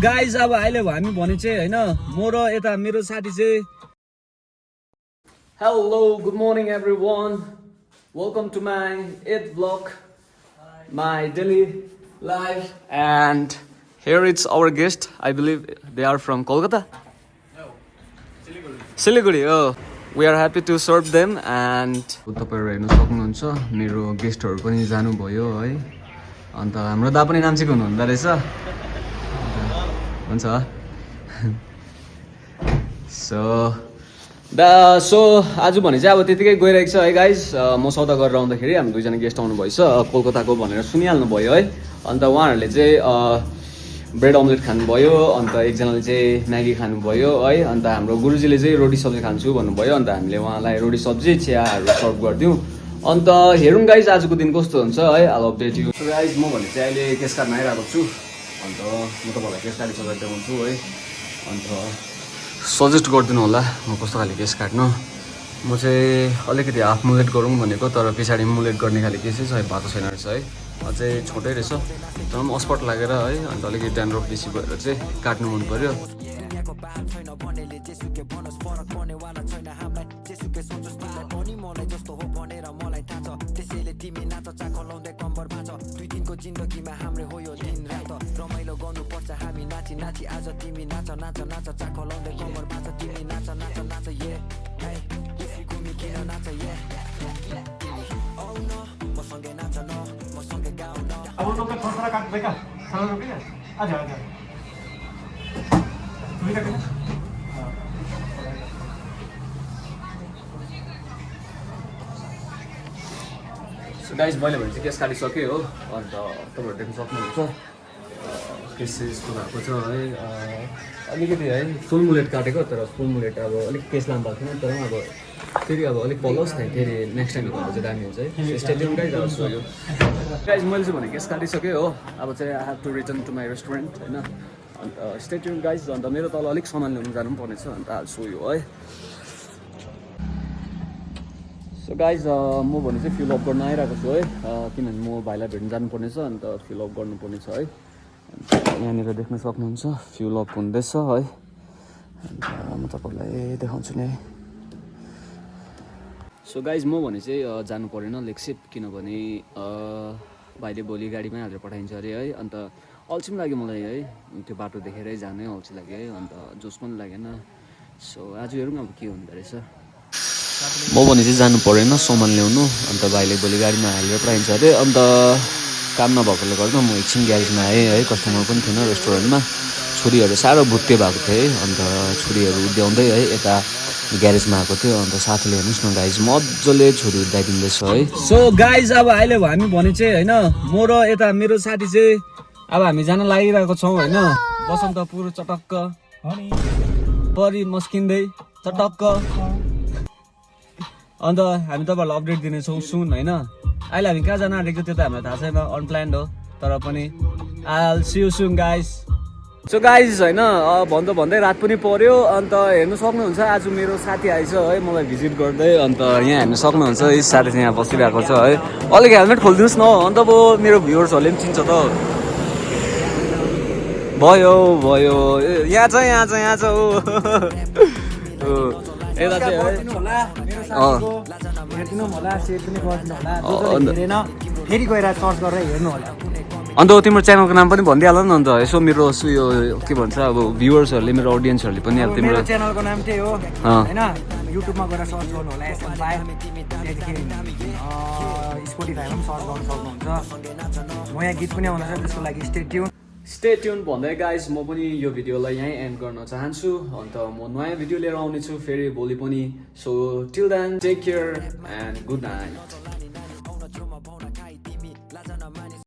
guys अब अहिले हामी भने चाहिँ हैन म र यता मेरो साथी चाहिँ hello good morning everyone welcome to my 8th vlog my daily life and here it's our guest I believe they are from Kolkata Siliguri oh we are happy to serve them and तपाईहरु हेर्न सक्नुहुन्छ मेरो गेस्टहरु पनि जानु भयो है अन्त हाम्रो दा पनि नाम्चीको हुनुहुँदो रहेछ हुन्छ सो आज भने चाहिँ अब त्यतिकै गइरहेको छ है गाइज म सौदा गरेर आउँदाखेरि हामी दुईजना गेस्ट आउनु भएछ कोलकाताको भनेर सुनिहाल्नु भयो है अन्त उहाँहरूले चाहिँ ब्रेड अमलेट खानुभयो अन्त एकजनाले चाहिँ म्यागी खानुभयो है अन्त हाम्रो गुरुजीले चाहिँ रोटी सब्जी खान्छु भन्नुभयो अन्त हामीले उहाँलाई रोटी सब्जी चियाहरू सर्भ गरिदिउँ अन्त हेरौँ गाइज आजको दिन कस्तो हुन्छ है आल अपडेट यु गाइज म भने चाहिँ अहिले केस काट्न आइरहेको छु अन्त म तपाईँहरूलाई केस काटिसकेर देखाउँछु है अन्त सजेस्ट गरिदिनु होला म कस्तो खाले केस काट्नु म चाहिँ अलिकति हाफ मुलेट गरौँ भनेको तर पछाडि मुलेट गर्ने खाले केसै चाहिँ भएको छैन रहेछ है अझै छोटै रहेछ तर पनि अस्पट लागेर है अन्त अलिकति ड्यान्ड्रफ बेसी भएर चाहिँ काट्नु मन पर्यो जिन्दगीमा हाम्रो हो यो दिन रात रमाइलो गर्नुपर्छ हामी नाची नाची आज तिमी नाच नाच नाच चाखलाउँदै कम्बर भाँच तिमी नाच नाच नाच ये घुमी किन नाच ये औ न मसँगै नाच न मसँगै गाउ न अब तपाईँ थोडा काट्दै का सरल रोके क्या आज आज तुम्ही काट्दैन सो गाइज मैले भने चाहिँ केस काटिसकेँ हो अन्त तपाईँहरू देख्न सक्नुहुन्छ केस चाहिँ यस्तो भएको छ है अलिकति है फुल मुलेट काटेको तर फुल मुलेट अब अलिक केस लामो भएको थिएन तर पनि अब फेरि अब अलिक पल्लोस् न फेरि नेक्स्ट टाइम भन्दा चाहिँ दामी हुन्छ है स्टेडियम गाइज अब सो यो गाइज मैले चाहिँ भने केस काटिसकेँ हो अब चाहिँ I have to return to my restaurant होइन अन्त स्टेडियम गाइज अन्त मेरो तल अलिक सामान ल्याउनु जानु पनि पर्नेछ अन्त आज सो यो है सो गाइज म भने चाहिँ फिल अप गर्न आइरहेको छु है किनभने म भाइलाई भेट्न जानुपर्ने छ अन्त फिल अप गर्नुपर्ने छ है अन्त यहाँनिर देख्न सक्नुहुन्छ फिल अप हुँदैछ है अन्त म तपाईँलाई देखाउँछु नि है सो गाइज म भने चाहिँ जानु परेन लेक्सिप किनभने भाइले भोलि गाडीमै हालेर पठाइन्छ अरे है अन्त अल्छी पनि लाग्यो मलाई है त्यो बाटो देखेरै जानै अल्छी लाग्यो है अन्त जोस पनि लागेन सो आज हेरौँ अब के हुँदो रहेछ म भने चाहिँ जानु परेन सामान ल्याउनु अन्त भाइले भोलि गाडीमा हालेर पठाइन्छ अरे अन्त काम नभएकोले गर्दा म एकछिन ग्यारेजमा आएँ है कस्टमर पनि थिएन रेस्टुरेन्टमा छुरीहरू साह्रो भुत्ते भएको थियो है अन्त छुरीहरू उद्याउँदै है यता ग्यारेजमा आएको थियो अन्त साथीले हेर्नुहोस् न गाइज मजाले छुरी उद्याइदिँदैछ है सो गाइज अब अहिले हामी भने चाहिँ होइन म र यता मेरो साथी चाहिँ अब हामी जान लागिरहेको छौँ होइन बसन्तपुर चटक्क परि मस्किँदै चटक्क अन्त हामी तपाईँहरूलाई अपडेट दिनेछौँ सुन होइन अहिले हामी कहाँ जान आँटेको त्यो त हामीलाई थाहा छैन अनप्लान्ड हो तर पनि I see you soon guys so guys होइन भन्दै रात पनि पर्यो अन्त हेर्नु सक्नुहुन्छ आज मेरो साथी आएछ है मलाई भिजिट गर्दै अन्त यहाँ हेर्नु सक्नुहुन्छ यी साथी चाहिँ यहाँ बसिरहेको छ है अलिक हेलमेट खोलिदिनुहोस् न अन्त अब मेरो भ्युवर्सहरूले पनि चिन्छ त भयो भयो यहाँ छ हो यता चाहिँ है फेरि गएर सर्च गरेर हेर्नु होला अन्त तिम्रो च्यानलको नाम पनि भनिदिइहाल न अन्त यसो मेरो यो के भन्छ अब भ्युवर्सहरूले मेरो अडियन्सहरूले पनि अब तिम्रो च्यानलको नाम त्यही हो होइन युट्युबमा गएर सर्च गर्नु होला एसएम5 स्पोटिफाईमा पनि सर्च गर्न सक्नुहुन्छ नयाँ गीत पनि आउँदैछ त्यसको लागि स्टे ट्युन भन्दै गाइज म पनि यो भिडियोलाई यहीँ एन्ड गर्न चाहन्छु अन्त म नयाँ भिडियो लिएर आउनेछु फेरि भोलि पनि so till then take care and good night